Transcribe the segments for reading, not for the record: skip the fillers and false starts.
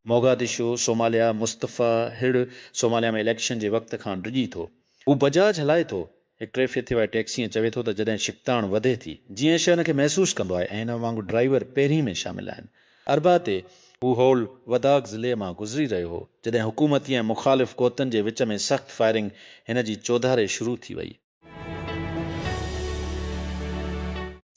Mogadishu Somalia Mustafa हिड़ Somalia में election जे वक़्त खां डिॼी थो। हू बजाज हलाए थो। हिकु टे फीट वारी टैक्सीअ चवे थो त जॾहिं शिकताण वधे थी जीअं शइ हुनखे महसूसु कंदो आहे ऐं हिन वांगुरु ड्राइवर पहिरीं में शामिल आहिनि। अरबा ते हू होल वदाक ज़िले मां गुज़री रहियो हो जॾहिं हुकूमती ऐं मुख़ालिफ़ क़ुवतनि जे विच में सख़्त फायरिंग हिन जी चौधारे शुरू थी वई।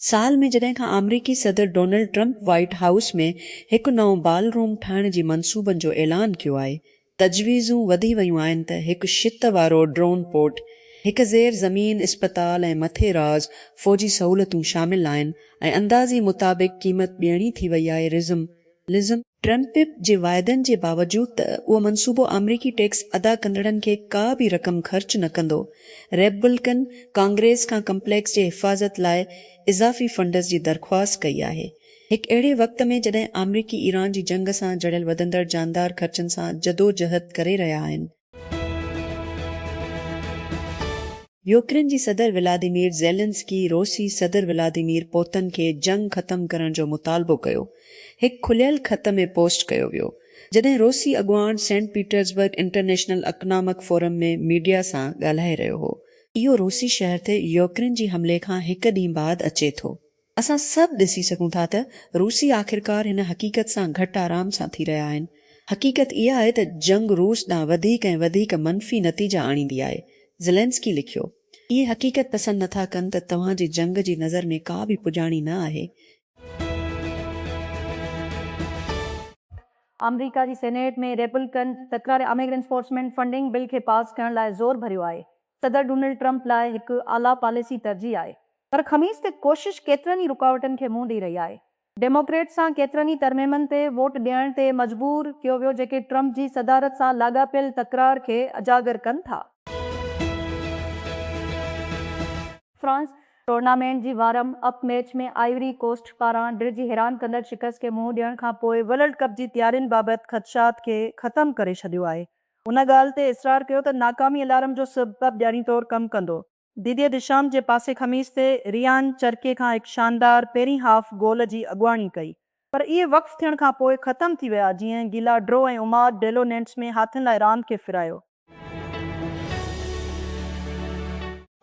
साल में जॾहिं खां अमरीकी सदर डोनाल्ड ट्रंप व्हाइट हाउस में हिकु नओं बाल रूम ठाहिण जी मंसूबनि जो ऐलान कयो आहे, तजवीज़ूं वधी वयूं आहिनि त हिकु छित वारो ड्रोन पोर्ट, हिकु ज़ेर ज़मीन इस्पताल ऐं मथे राज़ फ़ौजी सहूलतूं शामिल आहिनि ऐं अंदाज़ी मुताबिक़ क़ीमत ॿियणी थी वई आहे लिज़म ट्रंप जे वाइदनि जे बावजूद त उहो मंसूबो अमरीकी टैक्स अदा कंदड़नि खे का बि रक़म ख़र्च न कंदो, रेपब्लिकन कांग्रेस खां कम्प्लेक्स जे हिफ़ाज़त लाइ इज़ाफ़ी फंड्स जी दरख़्वास्त कई आहे। हिकु अहिड़े वक़्त में जॾहिं अमरीकी ईरान जी जंग सां जड़ियल वधंदड़ जानदार ख़र्चनि सां जदोजहद करे रहिया आहिनि। यूक्रेन जी सदर व्लादिमीर ज़ेलेंस्की रूसी सदर व्लादिमीर पुतिन खे जंग ख़त्म करण जो मुतालबो कयो। हिकु खुलियल ख़त में पोस्ट कयो वियो जॾहिं रूसी अॻुवाण Saint Petersburg international economic Forum में मीडिया सां ॻाल्हाए रहियो हो। इहो रूसी शहर ते यूक्रेन जी हमले खां हिकु ॾींहुं बाद अचे थो। असां सभु ॾिसी सघूं था त रूसी आख़िरकार हिन हक़ीक़त सां घटि आराम सां थी रहिया आहिनि। हक़ीक़त इहा आहे त जंग रूस ॾांहुं वधीक ऐं वधीक मनफ़ी नतीजा आणींदी आहे। ज़ेलेंस्की लिखियो, इहे हक़ीक़त पसंदि नथा कनि त तव्हांजी जंग जी नज़र में का बि पुॼाणी न आहे। अमरीका जी सेनेट में रेपब्लिकन तकरार इमिग्रेंट एनफोर्समेंट फंडिंग बिल खे पास करण लाइ ज़ोर भरियो आहे। सदर डोनाल्ड ट्रंप लाइ हिकु आला पॉलिसी तरजीह आहे, पर ख़मीस ते कोशिश केतिरनि ई रुकावटनि खे मुंहुं ॾेई रही आहे। डेमोक्रेट सां केतिरनि ई तरमीमनि ते वोट ॾियण ते मजबूर कयो वियो जेके ट्रंप जी सदारत सां लाॻापियल तकरार खे उजागर कनि था। फ्रांस टूर्नामेंट जी वारम अप मैच में आइवरी कोस्ट पारां डिघी हैरान कंदड़ शिकस्त खे मुंहुं ॾियण खां पोइ वर्ल्ड कप जी तयारियुनि बाबति ख़दशात खे ख़तमु करे छॾियो आहे। उन ॻाल्हि ते इसरार कयो त नाकामी अलार्म जो सबबु ॾियारी तौरु कमु कंदो। दीदियर दिशाम जे पासे ख़मीस ते रियान चरके खां हिकु शानदार पहिरीं हाफ गोल जी अॻुवाणी कई, पर इहे वक़्फ़ थियण खां पोइ ख़तमु थी विया जीअं गीला ड्रो ऐं उमाद डेलोनेंट्स में हाथनि लाइ रांदि खे फिरायो।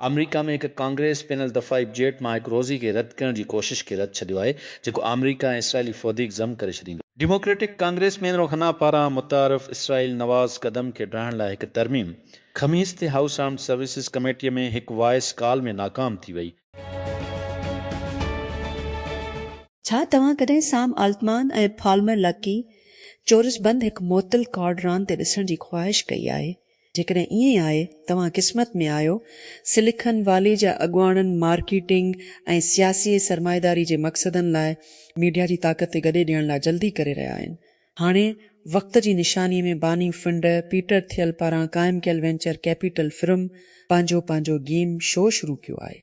अमरीका में हिकु कांग्रेस पैनल दफ़ाई जेट मां हिकु रोज़ी खे रद्द करण जी कोशिश खे रद्द छॾियो आहे जेको अमरीका ऐं इसराइली फ़ौजी ज़म करे छॾींदो। डेमोक्रेटिक कांग्रेस में खन्ना पारां मुतारफ़ इसराइल नवाज़ कदम खे ठाहिण लाइ हिकु तरमीम ख़मीस ते हाउस आर्म्ड सर्विसिस कमेटीअ में हिकु वॉइस कॉल में नाकाम थी वई। छा तव्हां कॾहिं साम अल्टमान ऐं फाल्मर लकी चोरस बंद हिकु मोतल कार्ड रांदि ते ॾिसण जी ख़्वाहिश कई आहे? जेकॾहिं ईअं आहे, तव्हां क़िस्मत में आहियो। सिलिकॉन वैली जा अॻुवाणनि मार्केटिंग ऐं सियासी सरमाएदारी जे मक़सदनि लाइ मीडिया जी ताक़त ते गॾे ॾियण लाइ जल्दी करे रहिया आहिनि। हाणे वक़्त जी निशानीअ में बानी फिंड पीटर थियल पारां क़ाइमु कयल वेंचर कैपिटल फिर्म पंहिंजो गेम शो शुरू कयो आहे।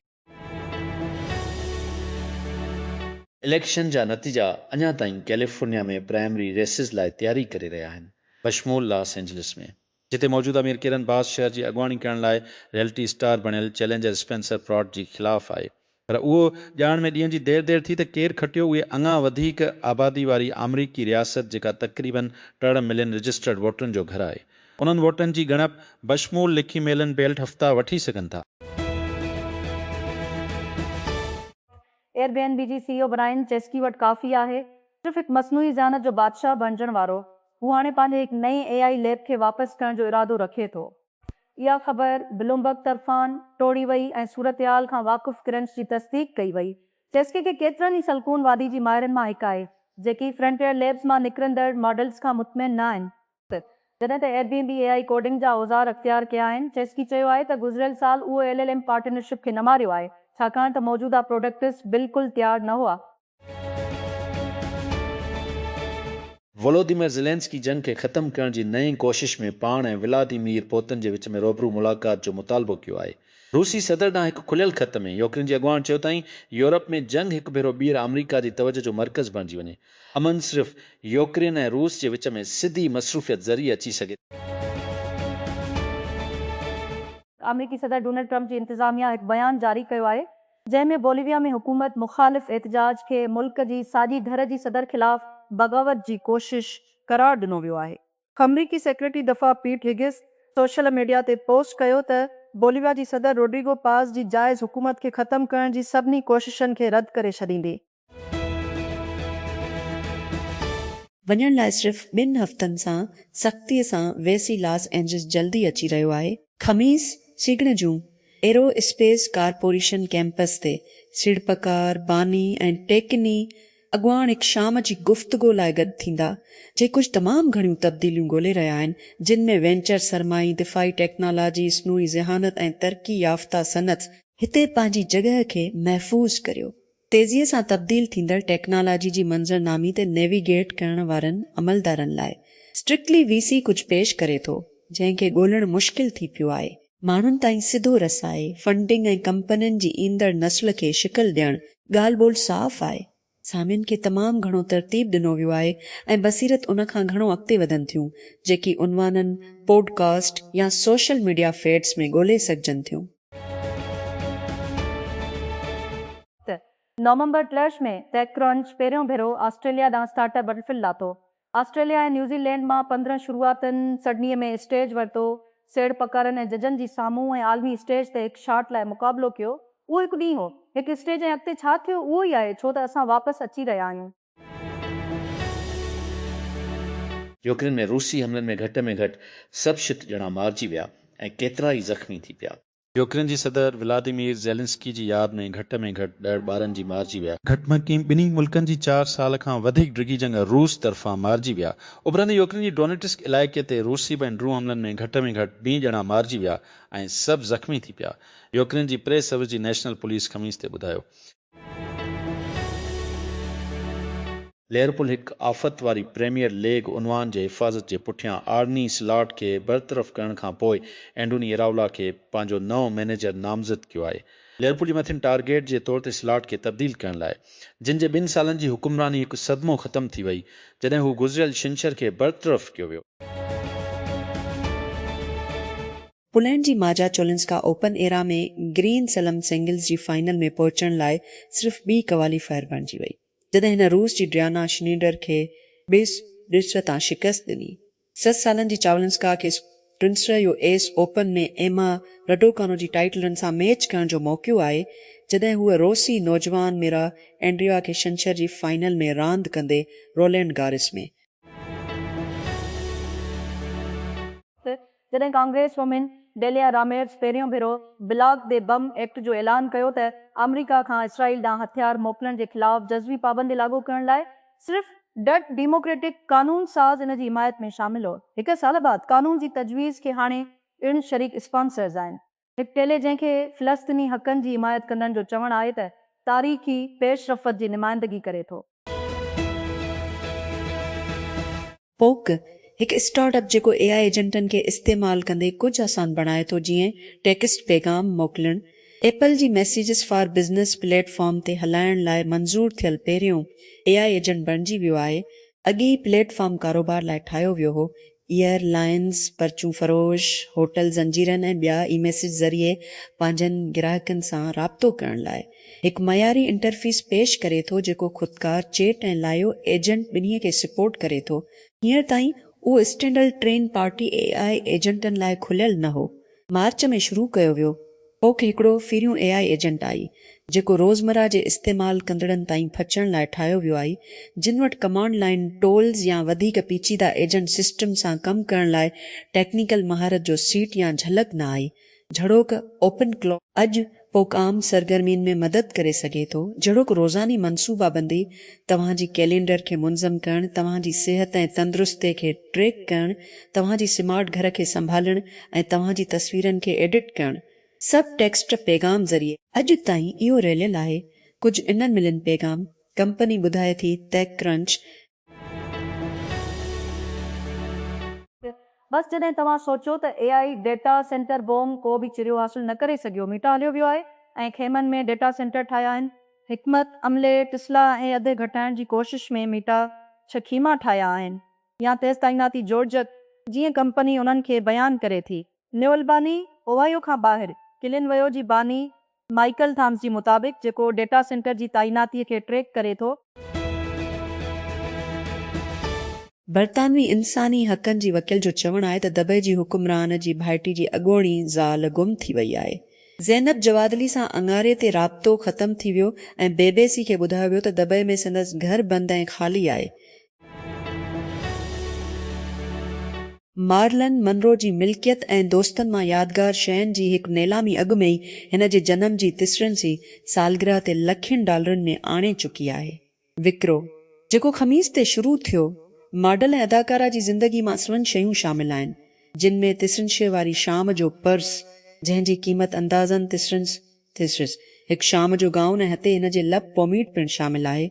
इलेक्शन जा नतीजा अञा ताईं कैलिफोर्निया में प्राइमरी रेसिस लाइ तयारी करे रहिया आहिनि, बशमूल लॉस एंजलिस में, जिते मौजूदा अमीर किरन बास शहर जी अॻुवाणी करण लाइ रियलिटी स्टार बणियल चैलेंजर स्पेंसर प्रॉट जी ख़िलाफ़ आहे, पर उहो ॼाण में ॾींहं जी देर थी त केरु खटियो उहे अञा वधीक आबादी वारी अमरीकी रियासत जेका तक़रीबन 3 मिलियन रजिस्टर्ड वोटरनि जो घर आहे। उन्हनि वोटनि जी ॻणप बशमूल लिखी मेलन बेल्ट हफ़्ता वठी सघनि था। एयरबीएनबी जी सीईओ ब्रायन चेस्की वटि काफ़ी आहे सिर्फ़ु हिकु मसनूई ज़हानत जो बादशाह बणजण वारो। हू हाणे पंहिंजे हिकु नई एआई लैब खे वापसि करण जो इरादो रखे थो। इहा ख़बर ब्लूमबर्ग तरफ़ान टोड़ी वई ऐं सूरतहाल खां वाक़ुफ़ क्रंच जी तस्दीक कई वई। चेस्की खे केतिरनि ई सलकून वादी जी माहिरनि मां हिकु आहे जेकी फ्रंटियर लैब्स मां निकिरंदड़ मॉडल्स खां मुतमिन न आहिनि। जॾहिं त एयरबीएनबी एआई कोडिंग जा औज़ार अख़्तियार कया आहिनि। चेस्की चयो आहे त गुज़िरियल साल उहो एलएलएम पार्टनरशिप खे न मारियो आहे छाकाणि त मौजूदा प्रोडक्ट्स बिल्कुलु तयारु न हुआ। वोलोदिमिर ज़ेलेंस्की जंग खे ख़त्म करण जी नई कोशिश में पाण ऐं व्लादिमीर पुतिन जे विच में रूबरू मुलाक़ात जो मुतालबो कयो आहे। रूसी सदर ॾांहुं हिकु खुलियल ख़त में यूक्रेन जे अॻुवाण चयो ताईं यूरोप में जंग हिकु भेरो ॿीहर अमरीका जी तवजो जो मर्कज़ बणिजी वञे। अमन सिर्फ़ यूक्रेन ऐं रूस जे विच में सिधी मसरूफ़ियत ज़रिए अची सघे। अमरीकी सदर डोनाल्ड ट्रंप जी इंतज़ामिया हिकु बयान जारी कयो आहे जंहिं में बोलिविया में हुकूमत मुख़ालिफ़ एहतजाज खे मुल्क जी साॼी धर जी सदर ख़िलाफ़ बग़ावत जी कोशिश करार ॾिनो वियो आहे। अमरीकी सेक्रेटरी दफ़ा पीट हिगिस सोशल मीडिया ते पोस्ट कयो त बोलिविया जी सदर रोड्रिगो पास जी जाइज़ हुकूमत खे ख़त्म करण जी सभिनी कोशिशनि खे रद्द करे छॾींदी। वञण लाइ सिर्फ़ 2 हफ़्तनि सां सख़्तीअ सां वेसी लॉस एंजल्स जल्दी अची रहियो आहे। ख़मीस सीगण जूं एरो स्पेस कारपोरेशन कैंपस ते सीड़पकार बानी ऐं टेकनी अॻुवाण हिकु शाम जी गुफ़्तगू लाइ गॾु थींदा, जे कुझु तमामु घणियूं तब्दीलियूं ॻोल्हे रहिया आहिनि, जिन में वेंचर सरमाई, दिफ़ाई टेक्नोलॉजी, स्नूई ज़हानत ऐं तरक़ी याफ़्ता सनत हिते पंहिंजी जॻह खे महफ़ूज़ करियो। तेज़ीअ सां तब्दील थींदड़ टेक्नोलॉजी जी मंज़रनामी ते नेविगेट करण वारनि अमलदारनि लाइ स्ट्रिक्टली वीसी कुझु पेश करे थो, जंहिंखे ॻोल्हणु मुश्किल थी पियो आहे। माण्हुनि ताईं सिधो रसाए, फंडिंग ऐं कंपनियुनि जी ईंदड़ नस्ल खे शिकल ॾियणु ॻाल्हि ॿोल साफ़ आहे। सामियुन खे तमामु घणो तरतीब ॾिनो वियो आहे ऐं बसीरत उन खां घणो अॻिते वधनि थियूं, जेकी उनवाननि, पॉडकास्ट या सोशल मीडिया फीड्स में ॻोल्हे सघजनि थियूं। नवंबर 23 में टेकक्रंच पहिरियों भेरो ऑस्ट्रेलिया ॾांहुं स्टार्टअप बटरफिल लाथो। ऑस्ट्रेलिया ऐं न्यूज़ीलैंड मां 15 शुरूआतनि सिडनीअ में स्टेज वरितो, सेड़ पकारनि ऐं जजनि जी साम्हूं ऐं आलमी स्टेज ते हिकु शॉट लाइ मुक़ाबिलो कयो। उहो हिकु ॾींहुं हो, हिकु स्टेज ऐं अॻिते छा थियो उहो ई आहे, छो त असां वापसि अची रहिया आहियूं। यूक्रेन में रूसी हमलनि में घटि में घटि सभु 6 ॼणा मारिजी विया ऐं केतिरा ई ज़ख़्मी थी पिया। यूक्रेन जी सदर व्लादिमीर ज़ेलेंस्की जी याद में घटि 10 ॿारनि जी मारिजी विया। घटि में घटि ॿिन्ही मुल्कनि जी 4 साल खां वधीक डिघी जंग रूस तरफ़ां मारिजी विया। उभरंदे यूक्रेन जी डोनेट्स्क इलाइक़े ते रूसी ऐं ड्रोन हमलनि में घटि 2 ॼणा मारिजी विया ऐं सभु ज़ख़्मी थी पिया। यूक्रेन जी प्रेस सर्विस जी नेशनल पुलिस ख़मीस ते ॿुधायो। लेयरपुल हिकु आफ़त वारी प्रीमियर लीग उनवान जे हिफ़ाज़त जे पुठियां आर्नी स्लॉट खे बरतरफ़ करण खां पोइ एंडोनी इराओला खे पंहिंजो नओं मैनेजर नामज़द कयो आहे। लेयरपुल जे मथियनि टारगेट जे तौर ते स्लॉट खे तब्दील करण लाइ, जिन जे 2 सालनि जी हुकुमरानी हिकु सदमो ख़त्म थी वई जॾहिं हू गुज़िरियल छंछर खे बरतरफ़ कयो वियो। पोलैंड जी माजा चोलिंस्का ओपन एरा में ग्रीन सलम सिंगल्स जी फाइनल में पहुचण लाइ सिर्फ़ 2 क्वालीफायर बणिजी वई, जॾहिं हिन रूस जी ड्रियाना श्नीडर खे 2 तां शिकस्त ॾिनी। 7 सालनि जी चावलिंस्का खे ट्रिंसर यूएस ओपन में एमा रडोकानो जी टाइटलनि सां मैच करण जो मौक़ो आहे, जॾहिं हूअ रोसी नौजवान मेरा एंड्रिया खे छंछर जी फाइनल में रांदि कंदे रोलैंड गारिस में। जॾहिं कांग्रेस वुमेन डेलिया रामेर्स पहिरियों भेरो ब्लॉक दे बम एक्ट जो ऐलान कयो त अमेरिका खां इसराइल ॾांहुं हथियार मोकिलण जे ख़िलाफ़ जज़वी पाबंदी लागू करण लाइ सिर्फ़ डच डेमोक्रेटिक कानून साज़ इन जी हिमायत में शामिल हो। 1 साल बाद कानून जी तजवीज़ खे हाणे 3 शरीक स्पॉन्सर्स आहिनि। हिकु टेले जंहिंखे फ़लस्तीनी हक़नि जी हिमायत कंदड़ जो चवणु आहे त तारीख़ी पेशरफ़त जी नुमाइंदगी करे थो। पोक हिकु स्टार्टअप जेको AI एजेंटनि खे इस्तेमालु कंदे कुझु आसान बणाए थो, जीअं टेक्स्ट पैगाम मोकिलणु। एपल जी मैसेजिस फॉर बिज़नेस प्लेटफॉर्म ते हलाइण लाइ मंज़ूर थियल पहिरियों AI एजेंट बणिजी वियो आहे। अॻी प्लेटफॉर्म कारोबार लाइ ठाहियो वियो हो। एयरलाइंस, परचूं फरोश, होटल ज़ंजीरनि ऐं ॿिया ई मैसेज ज़रिए पंहिंजनि ग्राहकनि सां राब्तो करण लाइ हिकु मयारी इंटरफेस पेश करे थो, जेको ख़ुदकार चेट ऐं लाइव एजेंट ॿिन्ही खे सपोर्ट करे थो। हींअर ताईं उहो स्टैंडर्ड ट्रेन पार्टी AI एजेंटनि लाइ खुलियल न हो। मार्च में शुरू कयो वियो। पोइ हिकिड़ो फिरियूं AI एजेंट आई, जेको रोज़मर्रा जे इस्तेमालु कंदड़नि ताईं पहुचण लाइ ठाहियो वियो आहे, जिन वटि कमांड लाइन टोल्स या वधीक पेचीदा एजेंट सिस्टम सां कमु करण लाइ टेक्निकल महारत जो सीट या झलक न आई। झड़ोक ओपन क्लॉ अॼु पोक आम सरगर्मियुनि में मदद करे सघे थो, जहिड़ोक रोज़ानी मनसूबाबंदी, तव्हांजी कैलेंडर खे मुनज़म करणु, तव्हांजी सिहत ऐं तंदुरुस्ती खे ट्रैक करणु, तव्हांजी स्मार्ट घर खे संभालणु ऐं तव्हांजी तस्वीरनि खे एडिट करणु, सभु टेक्स्ट पैगाम ज़रिए। अॼु ताईं इहो रहियल आहे। कुझु इन्हनि मिलियन पैगाम कंपनी ॿुधाए थी टेकक्रंच। बस जॾहिं तव्हां सोचो त AI डेटा सेंटर बॉम्ब को बि चिरियो हासिल न करे सघियो, मीटा हलियो वियो आहे ऐं खेमनि में डेटा सेंटर ठाहिया आहिनि। हिकमत अमले टिस्ला ऐं अधु घटाइण जी कोशिश में मीटा 6 ख़ीमा ठाहिया आहिनि, या तेज़ ताइनाती जोड़जक, जीअं कंपनी उन्हनि खे बयानु करे थी। न्यूअल बानी ओहायो खां ॿाहिरि किलिन वयो जी बानी माइकल थॉम्स जी मुताबिक़, जेको डेटा सेंटर जी ताइनातीअ खे ट्रैक करे थो। बरतानवी इंसानी हक़नि जी वकील जो चवणु आहे त दबे जी हुकुमरान जी भाइटी जी अॻोणी ज़ाल गुम थी वई आहे। ज़ैनब जवादली सां अंगारे ते राब्तो ख़तम थी वियो ऐं BBC खे ॿुधायो वियो त दबे में संदसि घर बंदि ऐं ख़ाली आहे। मार्लन मनरो जी मिल्कियत ऐं दोस्तनि मां यादगार शयुनि जी हिकु नीलामी अॻु में ई हिन जे जनम जी तिसरनि सालगिरह ते लखनि डॉलरनि में आणे चुकी आहे। विक्रो जेको ख़मीस ते शुरू थियो, मॉडल ऐं अदाकारा जी ज़िंदगी मां असलनि शयूं शामिल आहिनि, जिन में तिसरनि वारी शाम जो पर्स जंहिंजी क़ीमत अंदाज़न तिसरिस हिकु शाम जो गाउन ऐं हथे हिन जे लब पोमीट पिणु शामिल आहे।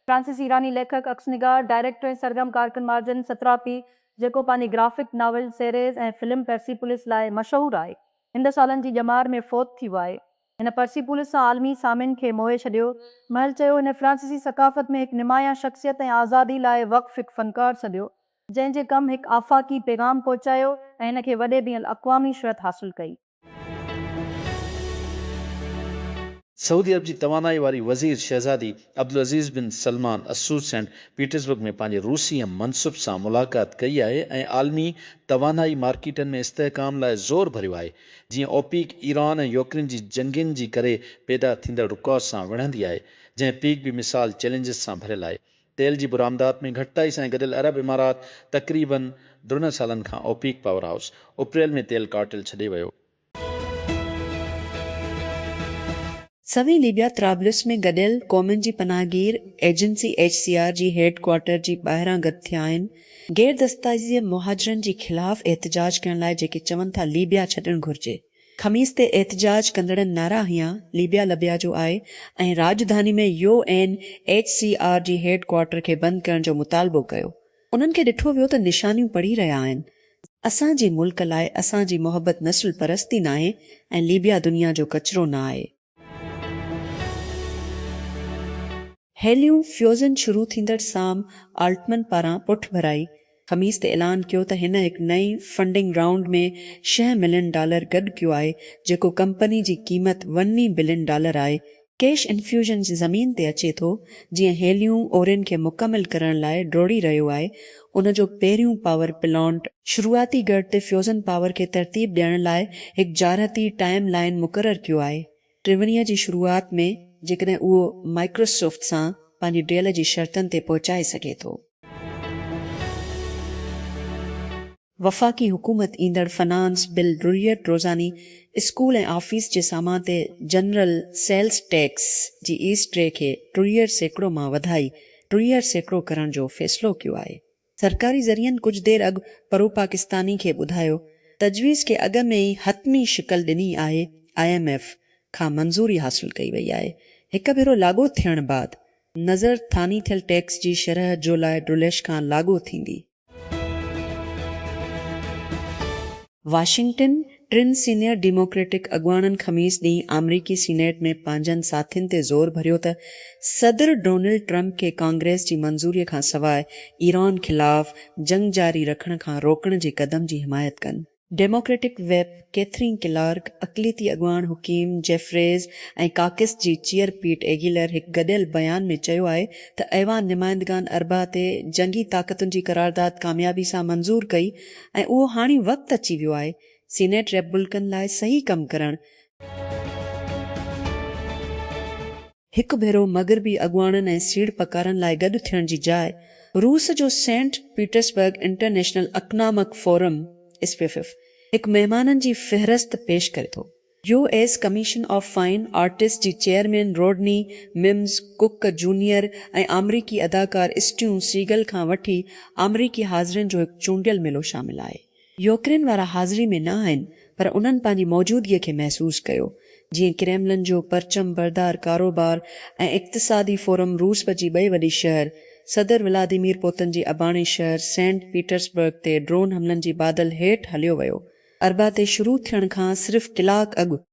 फ्रांसीसी ईरानी लेखक अक्सनिगार डायरेक्टर ऐं सरगर्म कारकुन मार्जन सतरापी जेको पंहिंजी ग्राफिक नॉवल सीरीज़ ऐं फिल्म पर्सीपुलिस लाइ मशहूरु आहे, हिन सालनि जी ॼमार में फ़ौत थी वियो आहे। हिन पर्सीपुलिस सां आलमी सामिन खे मोहे छॾियो। महल चयो हिन फ्रांसीसी सक़ाफ़त में हिकु निमाया शख़्सियत ऐं आज़ादी लाइ वक़्फ़ हिकु फ़नकार सॼियो, जंहिंजे कमु हिकु आफ़ाक़ी पैगाम पहुचायो ऐं हिन खे वॾे बियल अक़वामी शहरत हासिलु कई। सऊदी अरब जी तवानाई वारी वज़ीर शहज़ादी अब्दुल अज़ीज़ बिन सलमान असूर सेंट पीटर्सबर्ग में पंहिंजे रूसी मनसुब सां मुलाक़ात कई आहे ऐं आलमी तवानाई मार्केटनि में इस्तेहकाम लाइ ज़ोर भरियो आहे, जीअं ओपीक ईरान ऐं यूक्रेन जी जंगियुनि जी करे पैदा थींदड़ रुकावट सां विढ़ंदी आहे, जंहिं पीक बि मिसाल चैलेंजिस सां भरियल आहे। तेल जी बरामदात में घटिताई सां गॾियल अरब इमारात तक़रीबन 3 सालनि खां ओपीक पावर हाउस अप्रैल में तेल कार्टेल छॾे वियो। सवी लीबिया त्राबलिस में गॾियल क़ौमुनि जी पनाहगीर एजेंसी HCR जी हेड क्वार्टर जी ॿाहिरां गॾु थिया आहिनि गैर दस्तावेज़ी मुहाजिरनि जी ख़िलाफ़ एहतजाज करण लाइ, जेके चवनि था लीबिया छॾणु घुर्जे। ख़मीस ते एहतजाज कंदड़नि नारा हंया लीबिया लबिया जो आहे ऐं राजधानी में UNHCR जी हेड क्वार्टर खे बंदि करण जो मुतालबो कयो। उन्हनि खे ॾिठो वियो त निशानियूं पढ़ी रहिया आहिनि, असांजे मुल्क लाइ असांजी मोहबत नस्ल परस्ती न आहे ऐं लीबिया दुनिया जो कचिरो न आहे। हेलियूं फ्यूज़न शुरू थींदड़ साम आल्टमन पारां पुठ भराई ख़मीस ते ऐलान कयो त हिन हिकु नई फंडिंग राउंड में $6 मिलियन गॾु कयो आहे, जेको कंपनी जी क़ीमत $1 बिलियन आहे। कैश इन्फ्यूजन ज़मीन ते अचे थो, जीअं हेलियूं ओरिन खे मुकमिल करण लाइ डोड़ी रहियो आहे। उन जो पहिरियों पावर प्लांट शुरूआती गढ़ ते फ्यूज़न पावर खे तरतीब ॾियण लाइ हिकु जारहती टाइम लाइन मुक़ररु कयो आहे। टिवणीअ जी शुरूआत में जेकॾहिं उहो माइक्रोसॉफ्ट सां पंहिंजी डील जी शर्तनि ते पहुचाए सघे थो। वफ़ाक़ी हुकूमत ईंदड़ फ़नांस बिल रुरियत रोज़ानी स्कूल ऐं ऑफिस जे सामान ते जनरल सेल्स टैक्स जी ईस्ट रे खे 3% मां वधाई 3% करण जो फ़ैसिलो कयो आहे। सरकारी ज़रियनि कुझु देरि अॻु परो पाकिस्तानी खे ॿुधायो तजवीज़ खे अॻ में ई हतमी शिकल ॾिनी आहे। IMF खां मंज़ूरी हासिल कई वई आहे। हिकु भेरो लागू थियण बाद नज़र थानी थियल टैक्स जी शरह जुलाई डुलेश खां लागू थींदी। वाशिंगटन 3 सीनियर डेमोक्रेटिक अॻुवाननि ख़मीस ॾींहुं अमरीकी सीनेट में पंहिंजनि साथियुनि ते ज़ोर भरियो त सदर डोनाल्ड ट्रंप खे कांग्रेस जी मंज़ूरीअ खां सवाइ ईरान ख़िलाफ़ जंग जारी रखण खां रोकण जे क़दम जी हिमायत कनि। डेमोक्रेटिक वेब कैथरीन क्लार्क, अक़लियती अॻुवान हुकीम जेफरेज़ ऐं काकस जी चीयर पीट एगिलर हिकु गॾियल बयान में चयो आहे त ऐवान नुमाइंदगान अरबा ते जंगी ताक़तुनि जी करारदाद कामयाबी सां मंज़ूर कई ऐं उहो हाणे वक़्तु अची वियो आहे सीनेट रेपब्लिकन लाइ सही कमु करणु। हिकु भेरो मग़रबी अॻुवाननि ऐं सीड़ पकारनि लाइ गॾु थियण जी जाइ रूस जो Saint Petersburg international economic forum SPF हिकु महिमाननि जी फ़हिरिस्त पेश करे थो। US commission of fine artist जी chairman Rodney Mims Cook junior ऐं अमरीकी अदाकार स्टीव सीगल खां वठी अमरीकी हाज़िरनि जो हिकु चूंडियल मिलो शामिल आहे। यूक्रेन वारा हाज़िरी में न आहिनि, पर उन्हनि पंहिंजी मौजूदगीअ खे महसूसु कयो, जीअं क्रेमलिन जो परचम बरदार कारोबार ऐं इक़्तिसादी फोरम रूस जी ॿई वॾी शहर सदर व्लादिमीर पुतिन जी अबाणे शहर सेंट पीटर्सबर्ग ते ड्रोन हमलनि जी बादल हेठि हलियो वियो। अरबा ते शुरू थियण खां सिर्फ़ कलाक अॻु